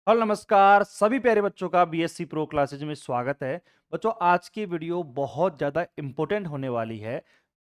Hello नमस्कार सभी प्यारे बच्चों का बीएससी प्रो क्लासेज में स्वागत है। बच्चों आज की वीडियो बहुत ज़्यादा इम्पोर्टेंट होने वाली है।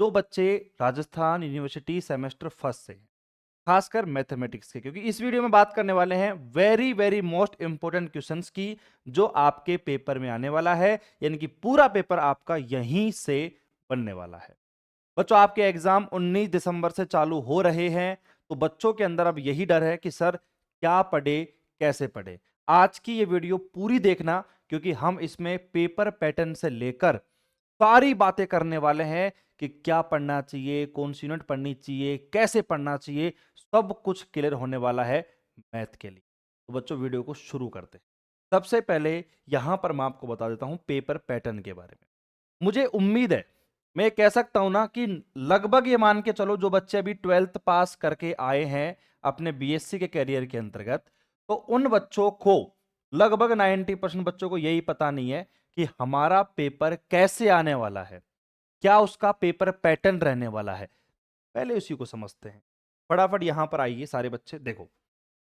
जो बच्चे राजस्थान यूनिवर्सिटी सेमेस्टर फर्स्ट से हैं, खासकर मैथमेटिक्स के, क्योंकि इस वीडियो में बात करने वाले हैं very very most important questions की जो आपके पेपर में आने वाला है, यानी कि पूरा पेपर आपका यहीं से बनने वाला है। बच्चों आपके एग्जाम 19 दिसंबर से चालू हो रहे हैं, तो बच्चों के अंदर अब यही डर है कि सर क्या पढ़े, कैसे पढ़े। आज की ये वीडियो पूरी देखना, क्योंकि हम इसमें पेपर पैटर्न से लेकर सारी बातें करने वाले हैं कि क्या पढ़ना चाहिए, कौन सी यूनिट पढ़नी चाहिए, कैसे पढ़ना चाहिए, सब कुछ क्लियर होने वाला है मैथ के लिए। तो बच्चों वीडियो को शुरू करते हैं। सबसे पहले यहां पर मैं आपको बता देता हूं पेपर पैटर्न के बारे में। मुझे उम्मीद है, मैं कह सकता हूं ना कि लगभग ये मान के चलो जो बच्चे अभी 12th पास करके आए हैं अपने बीएससी के कैरियर के अंतर्गत, तो उन बच्चों को लगभग 90% बच्चों को यही पता नहीं है कि हमारा पेपर कैसे आने वाला है, क्या उसका पेपर पैटर्न रहने वाला है। पहले उसी को समझते हैं। फटाफट यहां पर आइए सारे बच्चे, देखो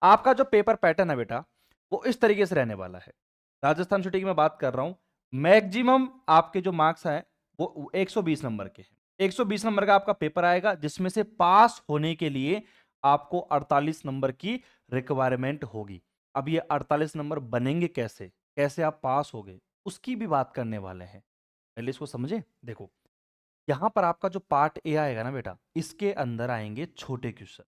आपका जो पेपर पैटर्न है बेटा, वो इस तरीके से रहने वाला है। राजस्थान सिटी की मैं बात कर रहा हूं। मैक्सिमम आपके जो मार्क्स हैं वो 120 नंबर के हैं। 120 नंबर का आपका पेपर आएगा, जिसमें से पास होने के लिए आपको 48 नंबर की रिक्वायरमेंट होगी। अब ये 48 नंबर बनेंगे कैसे, कैसे आप पास हो गए, उसकी भी बात करने वाले हैं। पहले इसको समझे। देखो यहां पर आपका जो पार्ट ए आएगा ना बेटा, इसके अंदर आएंगे छोटे क्वेश्चन।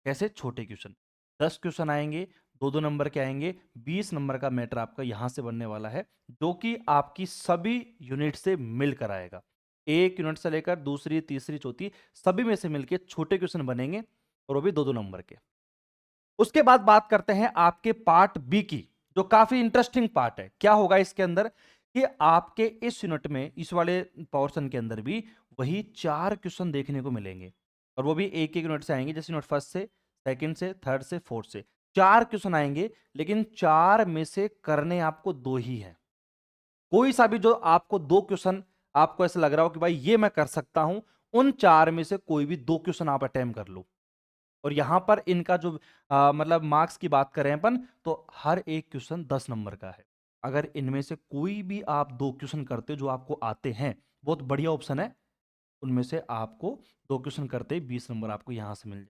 कैसे छोटे क्वेश्चन? 10 क्वेश्चन आएंगे, दो दो नंबर के आएंगे। 20 नंबर का मैटर आपका यहां से बनने वाला है, जो कि आपकी सभी यूनिट से मिलकर आएगा। एक यूनिट से लेकर दूसरी तीसरी चौथी सभी में से मिलकर छोटे क्वेश्चन बनेंगे, और वो भी दो दो नंबर के। उसके बाद बात करते हैं आपके पार्ट बी की, जो काफी इंटरेस्टिंग पार्ट है। क्या होगा इसके अंदर कि आपके इस यूनिट में, इस वाले पोर्शन के अंदर भी वही 4 क्वेश्चन देखने को मिलेंगे, और वो भी एक एक यूनिट से आएंगे। जैसे यूनिट फर्स्ट से, सेकंड से, थर्ड से, फोर्थ से 4 क्वेश्चन आएंगे, लेकिन 4 में से करने आपको दो ही है। कोई सा भी जो आपको दो क्वेश्चन आपको ऐसा लग रहा हो कि भाई ये मैं कर सकता हूं, उन 4 में से कोई भी दो क्वेश्चन आप अटेम्प्ट कर लो। और यहां पर इनका जो मतलब मार्क्स की बात करें अपन, तो हर एक क्वेश्चन 10 नंबर का है। अगर इनमें से कोई भी आप दो क्वेश्चन करते हो जो आपको आते हैं, बहुत बढ़िया ऑप्शन है। उनमें से आपको दो क्वेश्चन करते ही 20 नंबर आपको यहां से मिल जाए।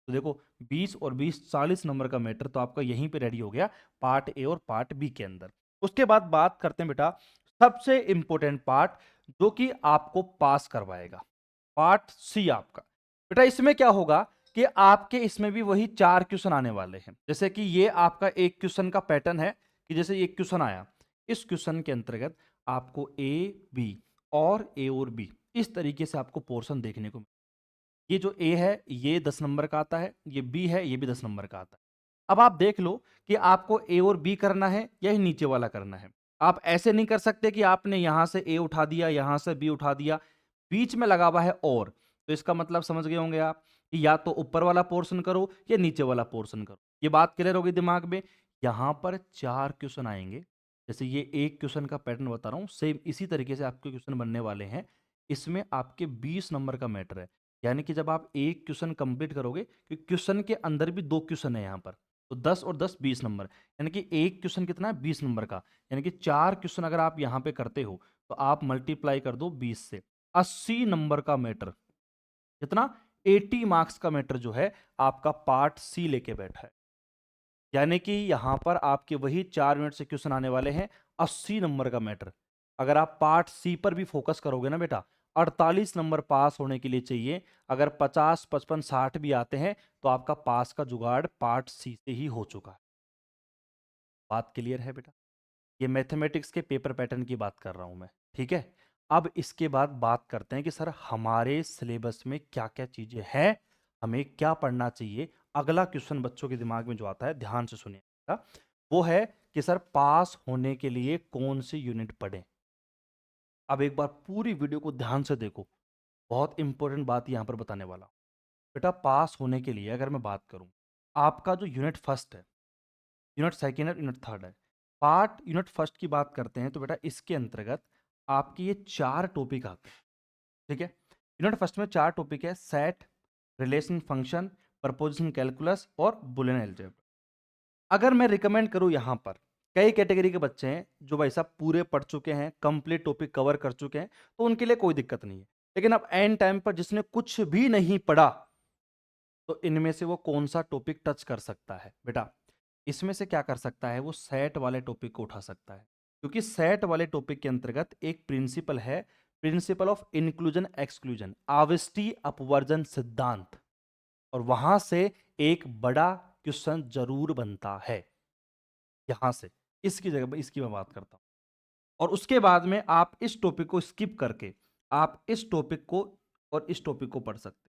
तो देखो 20 और 20 40 नंबर का मैटर तो आपका यहीं पे रेडी हो गया, पार्ट ए और पार्ट बी के अंदर। उसके बाद बात करते हैं बेटा सबसे इंपॉर्टेंट पार्ट, जो कि आपको पास करवाएगा, पार्ट सी आपका। बेटा इसमें क्या होगा कि आपके इसमें भी वही 4 क्वेश्चन आने वाले हैं। जैसे कि ये आपका एक क्वेश्चन का पैटर्न है कि जैसे एक क्वेश्चन आया, इस क्वेश्चन के अंतर्गत आपको ए बी और बी इस तरीके से आपको पोर्शन देखने को। ये जो ए है ये 10 नंबर का आता है, ये बी है ये भी 10 नंबर का आता है। अब आप देख लो कि आपको ए और बी करना है या ही नीचे वाला करना है। आप ऐसे नहीं कर सकते कि आपने यहां से ए उठा दिया, यहां से बी उठा दिया, बीच में लगा हुआ है और। तो इसका मतलब समझ गए होंगे आप कि या तो ऊपर वाला पोर्शन करो या नीचे वाला पोर्शन करो। ये बात क्लियर होगी दिमाग में। यहां पर 4 क्वेश्चन आएंगे। जैसे ये एक क्वेश्चन का पैटर्न बता रहा हूं, सेम इसी तरीके से आपके क्वेश्चन बनने वाले हैं। इसमें आपके 20 नंबर का मैटर है। यानी कि जब आप एक क्वेश्चन कंप्लीट करोगे, क्योंकि क्वेश्चन के अंदर भी दो क्वेश्चन है यहाँ पर, तो 10 और 10 20 नंबर, यानी कि एक क्वेश्चन कितना है 20 नंबर का। यानी कि 4 क्वेश्चन अगर आप यहाँ पे करते हो तो आप मल्टीप्लाई कर दो 20 से, 80 नंबर का मैटर। कितना? 80 मार्क्स का मैटर जो है आपका पार्ट सी लेके बैठा है। यानी कि यहां पर आपके वही 4 मिनट से क्वेश्चन आने वाले हैं, 80 नंबर का मैटर। अगर आप पार्ट सी पर भी फोकस करोगे ना बेटा, 48 नंबर पास होने के लिए चाहिए। अगर 50 55 60 भी आते हैं तो आपका पास का जुगाड़ पार्ट सी से ही हो चुका है। बात क्लियर है बेटा? ये मैथमेटिक्स के पेपर पैटर्न की बात कर रहा हूं मैं, ठीक है। अब इसके बाद बात करते हैं कि सर हमारे सिलेबस में क्या क्या चीजें हैं, हमें क्या पढ़ना चाहिए। अगला क्वेश्चन बच्चों के दिमाग में जो आता है, ध्यान से सुनिएगा, वो है कि सर पास होने के लिए कौन सी यूनिट पढ़ें। अब एक बार पूरी वीडियो को ध्यान से देखो, बहुत इंपॉर्टेंट बात यहां पर बताने वाला हूं। बेटा पास होने के लिए अगर मैं बात करूं, आपका जो यूनिट फर्स्ट है, यूनिट सेकेंड है, यूनिट थर्ड है, पार्ट यूनिट फर्स्ट की बात करते हैं, तो बेटा इसके अंतर्गत आपके ये 4 टॉपिक आते हैं, ठीक है। यूनिट फर्स्ट में 4 टॉपिक है, set, relation function, preposition calculus और बुलियन अलजेब्रा। अगर मैं रिकमेंड करूं, यहां पर कई कैटेगरी के बच्चे हैं जो भाई साहब पूरे पढ़ चुके हैं, कंप्लीट टॉपिक कवर कर चुके हैं, तो उनके लिए कोई दिक्कत नहीं है। लेकिन अब एंड टाइम पर जिसने कुछ भी नहीं पढ़ा, तो इनमें से वो कौन सा टॉपिक टच कर सकता है बेटा? इसमें से क्या कर सकता है, वो सेट वाले टॉपिक को उठा सकता है, क्योंकि सेट वाले टॉपिक के अंतर्गत एक प्रिंसिपल है, प्रिंसिपल ऑफ इंक्लूजन एक्सक्लूजन, आविष्टि अपवर्जन सिद्धांत, और वहां से एक बड़ा क्वेश्चन जरूर बनता है। यहां से इसकी जगह पर इसकी मैं बात करता हूं, और उसके बाद में आप इस टॉपिक को स्किप करके आप इस टॉपिक को और इस टॉपिक को पढ़ सकते हैं।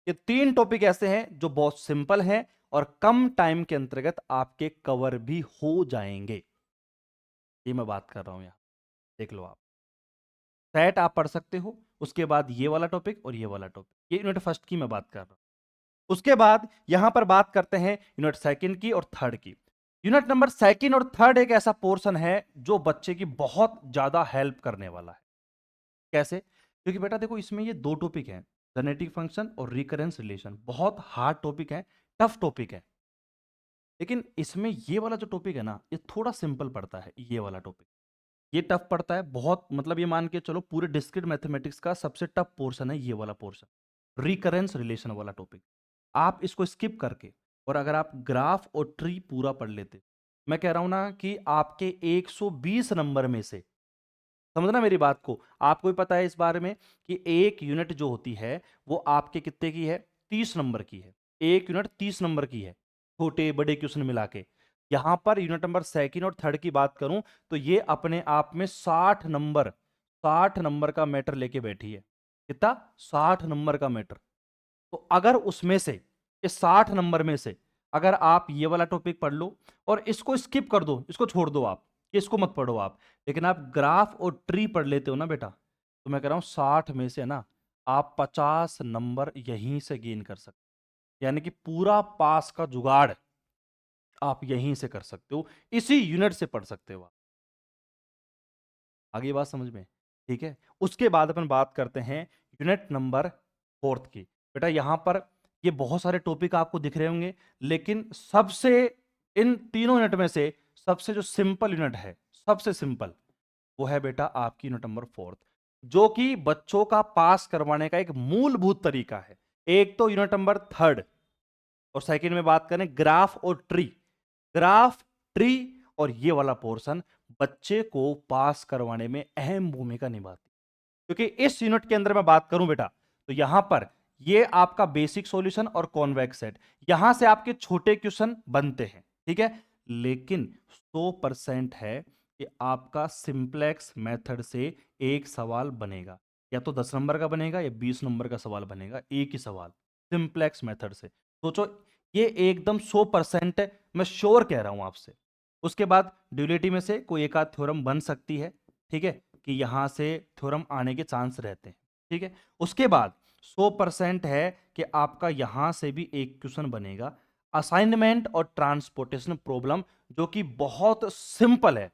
ये तीन टॉपिक ऐसे हैं जो बहुत सिंपल हैं और कम टाइम के अंतर्गत आपके कवर भी हो जाएंगे। ये मैं बात कर रहा हूं, यहां देख लो आप। सेट आप पढ़ सकते हो, उसके बाद ये वाला टॉपिक और ये वाला टॉपिक, ये यूनिट फर्स्ट की मैं बात कर रहा हूं। उसके बाद यहां पर बात करते हैं यूनिट सेकंड की और थर्ड की। यूनिट नंबर सेकंड और थर्ड एक ऐसा पोर्शन है जो बच्चे की बहुत ज्यादा हेल्प करने वाला है। कैसे? क्योंकि बेटा देखो, इसमें ये दो टॉपिक हैं, जेनेटिक फंक्शन और रिकरेंस रिलेशन, बहुत हार्ड टॉपिक है, टफ टॉपिक है। लेकिन इसमें ये वाला जो टॉपिक है ना, ये थोड़ा सिंपल पड़ता है। ये वाला टॉपिक ये टफ पड़ता है बहुत, मतलब ये मान के चलो पूरे डिस्क्रीट मैथमेटिक्स का सबसे टफ पोर्शन है ये वाला पोर्शन, रिकरेंस रिलेशन वाला टॉपिक। आप इसको स्किप करके और अगर आप ग्राफ और ट्री पूरा पढ़ लेते, मैं कह रहा हूं ना कि आपके 120 नंबर में से, समझना मेरी बात को, आपको भी पता है इस बारे में कि एक यूनिट जो होती है वो आपके कितने की है, 30 नंबर की है। एक यूनिट 30 नंबर की है, छोटे बड़े क्वेश्चन मिला के। यहां पर यूनिट नंबर सेकंड और थर्ड की बात करूं तो ये अपने आप में 60 नंबर का मैटर लेके बैठी है। कितना? 60 नंबर का मैटर। तो अगर उसमें से, इस 60 नंबर में से, अगर आप ये वाला टॉपिक पढ़ लो और इसको स्किप कर दो, इसको छोड़ दो आप, कि इसको मत पढ़ो आप, लेकिन आप ग्राफ और ट्री पढ़ लेते हो ना बेटा, तो मैं कह रहा हूं 60 में से ना आप 50 नंबर यहीं से गेन कर सकते हो। यानी कि पूरा पास का जुगाड़ आप यहीं से कर सकते हो, इसी यूनिट से पढ़ सकते हो आप। आगे बात समझ में? ठीक है। उसके बाद अपन बात करते हैं यूनिट नंबर फोर्थ की। बेटा यहां पर ये बहुत सारे टॉपिक आपको दिख रहे होंगे, लेकिन सबसे, इन तीनों यूनिट में से सबसे जो सिंपल यूनिट है, सबसे सिंपल, वो है बेटा आपकी यूनिट नंबर फोर्थ, जो कि बच्चों का पास करवाने का एक मूलभूत तरीका है। एक तो यूनिट नंबर थर्ड, और सेकंड में बात करें ग्राफ और ट्री। ग्राफ, ट्री और ये वाला पोर्शन बच्चे को पास करवाने में अहम भूमिका निभाती है। क्योंकि इस यूनिट के अंदर मैं बात करूं बेटा, तो यहां पर ये आपका बेसिक सॉल्यूशन और कॉन्वेक्स सेट, यहां से आपके छोटे क्वेश्चन बनते हैं, ठीक है। लेकिन 100% है कि आपका सिंप्लेक्स मेथड से एक सवाल बनेगा, या तो 10 नंबर का बनेगा या 20 नंबर का सवाल बनेगा, एक ही सवाल सिंप्लेक्स मेथड से। सोचो, ये एकदम 100% मैं श्योर कह रहा हूं आपसे। उसके बाद ड्यूलिटी में से कोई एक आध थ्योरम बन सकती है, ठीक है, कि यहां से थ्योरम आने के चांस रहते हैं, ठीक है। उसके बाद 100% है कि आपका यहां से भी एक क्वेश्चन बनेगा, असाइनमेंट और ट्रांसपोर्टेशन प्रॉब्लम, जो कि बहुत सिंपल है।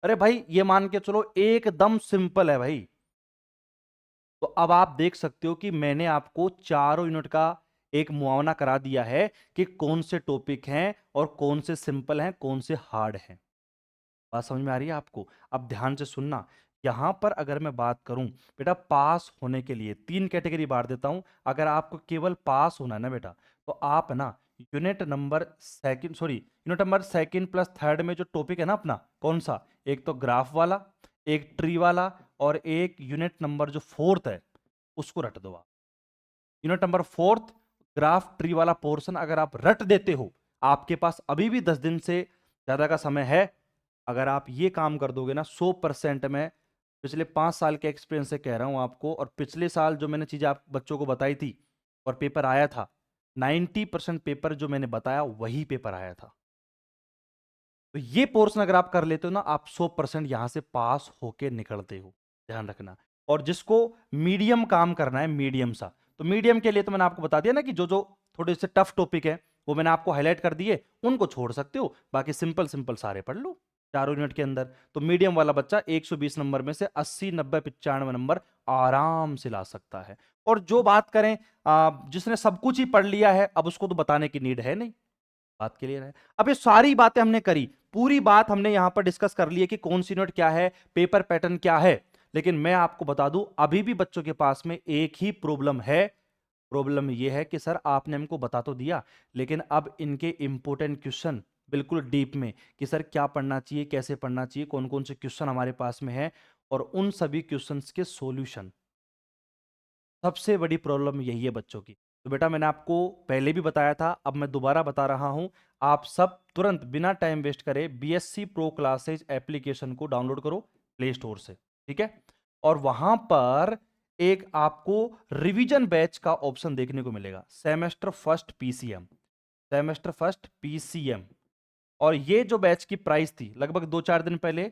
अरे भाई ये मान के चलो एकदम सिंपल है भाई। तो अब आप देख सकते हो कि मैंने आपको चारों यूनिट का एक मुआवना करा दिया है कि कौन से टॉपिक हैं और कौन से सिंपल हैं, कौन से हार्ड हैं। बात समझ में आ रही है आपको? अब ध्यान से सुनना। यहां पर अगर मैं बात करूं बेटा, पास होने के लिए तीन कैटेगरी बांट देता हूं। अगर आपको केवल पास होना है ना बेटा, तो आप ना unit number second plus third में जो टॉपिक है ना अपना, कौन सा, एक तो ग्राफ वाला, एक ट्री वाला, और एक यूनिट नंबर जो फोर्थ है उसको रट दो आप। Unit number fourth graph tree वाला पोर्शन अगर आप रट देते हो, आपके पास अभी भी 10 दिन से ज्यादा का समय है। अगर आप ये काम कर दोगे ना, 100% में पिछले 5 साल के एक्सपीरियंस से कह रहा हूं आपको, और पिछले साल जो मैंने चीजें आप बच्चों को बताई थी और पेपर आया था, 90% पेपर जो मैंने बताया वही पेपर आया था। तो ये पोर्शन अगर आप कर लेते हो ना, आप 100% यहां से पास होके निकलते हो, ध्यान रखना। और जिसको मीडियम काम करना है, मीडियम सा, तो मीडियम के लिए तो मैंने आपको बता दिया ना कि जो जो थोड़े से टफ टॉपिक है वो मैंने आपको हाईलाइट कर दिए, उनको छोड़ सकते हो, बाकी सिंपल सिंपल सारे पढ़ लो चारों यूनिट के अंदर। तो मीडियम वाला बच्चा 120 नंबर में से 80, 90, 95 नंबर आराम से ला सकता है। और जो बात करें जिसने सब कुछ ही पढ़ लिया है, अब उसको तो बताने की नीड है नहीं। बात क्लियर है? अब ये सारी बातें हमने करी, पूरी बात हमने यहां पर डिस्कस कर ली है कि कौन सी यूनिट क्या है, पेपर पैटर्न क्या है। लेकिन मैं आपको बता दूं, अभी भी बच्चों के पास में एक ही प्रॉब्लम है। प्रॉब्लम ये है कि सर आपने हमको बता तो दिया, लेकिन अब इनके इंपॉर्टेंट क्वेश्चन बिल्कुल डीप में, कि सर क्या पढ़ना चाहिए, कैसे पढ़ना चाहिए, कौन कौन से क्वेश्चन हमारे पास में है, और उन सभी क्वेश्चंस के सॉल्यूशन। सबसे बड़ी प्रॉब्लम यही है बच्चों की। तो बेटा मैंने आपको पहले भी बताया था, अब मैं दोबारा बता रहा हूं, आप सब तुरंत बिना टाइम वेस्ट करे बीएससी प्रो क्लासेज एप्लीकेशन को डाउनलोड करो प्ले स्टोर से, ठीक है। और वहां पर एक आपको रिवीजन बैच का ऑप्शन देखने को मिलेगा, semester first PCM, semester first PCM. और ये जो बैच की प्राइस थी लगभग 2-4 दिन पहले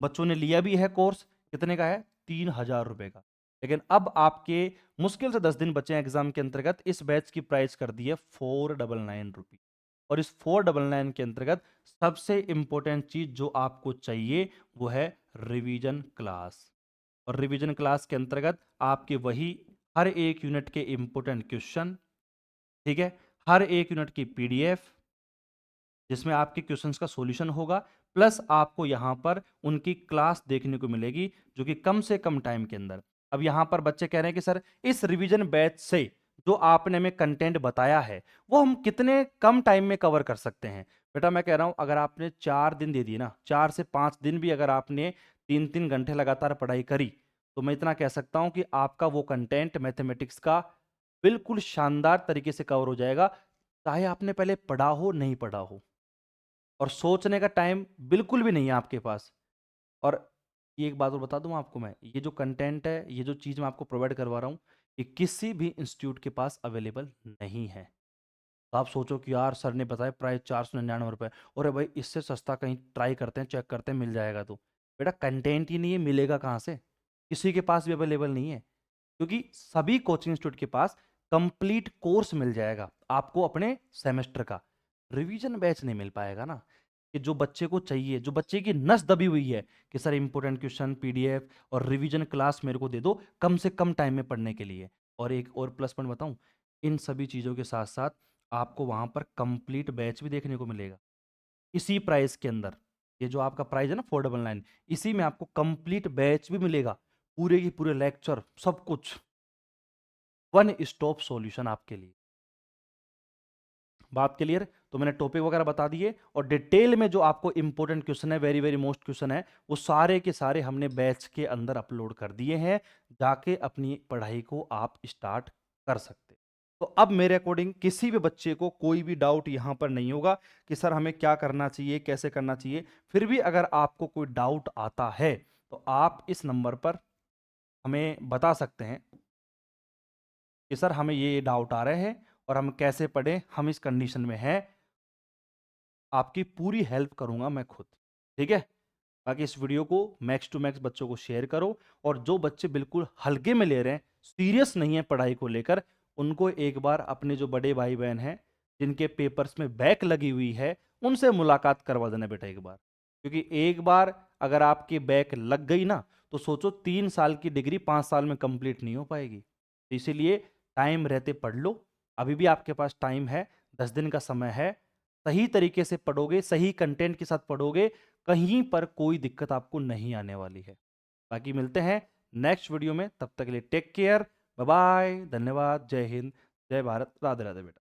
बच्चों ने लिया भी है कोर्स, कितने का है, 3,000 रुपए का। लेकिन अब आपके मुश्किल से 10 दिन बचे हैं एग्जाम के अंतर्गत, इस बैच की प्राइस कर दी है 499 रुपी। और इस 499 के अंतर्गत सबसे इंपॉर्टेंट चीज जो आपको चाहिए वो है रिवीजन क्लास। और रिवीजन क्लास के अंतर्गत आपके वही हर एक यूनिट के इंपॉर्टेंट क्वेश्चन, ठीक है, हर एक यूनिट की पीडीएफ जिसमें आपके क्वेश्चंस का सॉल्यूशन होगा, प्लस आपको यहां पर उनकी क्लास देखने को मिलेगी जो कि कम से कम टाइम के अंदर। अब यहां पर बच्चे कह रहे हैं कि सर इस रिवीजन बैच से जो आपने हमें कंटेंट बताया है वो हम कितने कम टाइम में कवर कर सकते हैं। बेटा मैं कह रहा हूं अगर आपने 4 दिन दे दिए ना, 4 से 5 दिन भी अगर आपने 3-3 घंटे लगातार पढ़ाई करी, तो मैं इतना कह सकता हूं कि आपका वो कंटेंट मैथमेटिक्स का बिल्कुल शानदार तरीके से कवर हो जाएगा, चाहे आपने पहले पढ़ा हो नहीं पढ़ा हो। और सोचने का टाइम बिल्कुल भी नहीं है आपके पास। और ये एक बात और बता दूं आपको, मैं ये जो कंटेंट है, ये जो चीज़ मैं आपको प्रोवाइड करवा रहा हूँ, ये किसी भी इंस्टीट्यूट के पास अवेलेबल नहीं है। तो आप सोचो कि यार सर ने बताया प्राइस 499 रुपये, और भाई इससे सस्ता कहीं ट्राई करते हैं, चेक करते हैं मिल जाएगा। तो बेटा कंटेंट ही नहीं है, मिलेगा कहाँ से, किसी के पास भी अवेलेबल नहीं है। क्योंकि सभी कोचिंग इंस्टीट्यूट के पास कंप्लीट कोर्स मिल जाएगा आपको अपने सेमेस्टर का, रिवीजन बैच नहीं मिल पाएगा ना। कि जो बच्चे को चाहिए, जो बच्चे की नस दबी हुई है कि सर इंपोर्टेंट क्वेश्चन पीडीएफ और रिवीजन क्लास मेरे को दे दो कम से कम टाइम में पढ़ने के लिए। और एक और प्लस पॉइंट बताऊं, इन सभी चीज़ों के साथ साथ आपको वहां पर कंप्लीट बैच भी देखने को मिलेगा इसी प्राइस के अंदर। ये जो आपका प्राइस है ना 499, इसी में आपको कंप्लीट बैच भी मिलेगा, पूरे की पूरे लेक्चर सब कुछ, वन स्टॉप सॉल्यूशन आपके लिए। बात क्लियर? तो मैंने टॉपिक वगैरह बता दिए, और डिटेल में जो आपको इंपॉर्टेंट क्वेश्चन है, वेरी वेरी मोस्ट क्वेश्चन है, वो सारे के सारे हमने बैच के अंदर अपलोड कर दिए हैं। जाके अपनी पढ़ाई को आप स्टार्ट कर सकते। तो अब मेरे अकॉर्डिंग किसी भी बच्चे को कोई भी डाउट यहां पर नहीं होगा कि सर हमें क्या करना चाहिए, कैसे करना चाहिए। फिर भी अगर आपको कोई डाउट आता है तो आप इस नंबर पर हमें बता सकते हैं कि सर हमें ये डाउट आ रहे हैं और हम कैसे पढ़ें, हम इस कंडीशन में हैं। आपकी पूरी हेल्प करूंगा मैं खुद, ठीक है। बाकी इस वीडियो को मैक्स टू मैक्स बच्चों को शेयर करो, और जो बच्चे बिल्कुल हल्के में ले रहे हैं, सीरियस नहीं है पढ़ाई को लेकर, उनको एक बार अपने जो बड़े भाई बहन हैं जिनके पेपर्स में बैक लगी हुई है उनसे मुलाकात करवा देना बेटा एक बार। क्योंकि एक बार अगर आपकी बैक लग गई ना, तो सोचो 3 साल की डिग्री 5 साल में कंप्लीट नहीं हो पाएगी। तो इसीलिए टाइम रहते पढ़ लो, अभी भी आपके पास टाइम है, 10 दिन का समय है। सही तरीके से पढ़ोगे, सही कंटेंट के साथ पढ़ोगे, कहीं पर कोई दिक्कत आपको नहीं आने वाली है। बाकी मिलते हैं नेक्स्ट वीडियो में, तब तक के लिए टेक केयर, बाय बाय, धन्यवाद, जय हिंद, जय भारत, राधे राधे बेटा।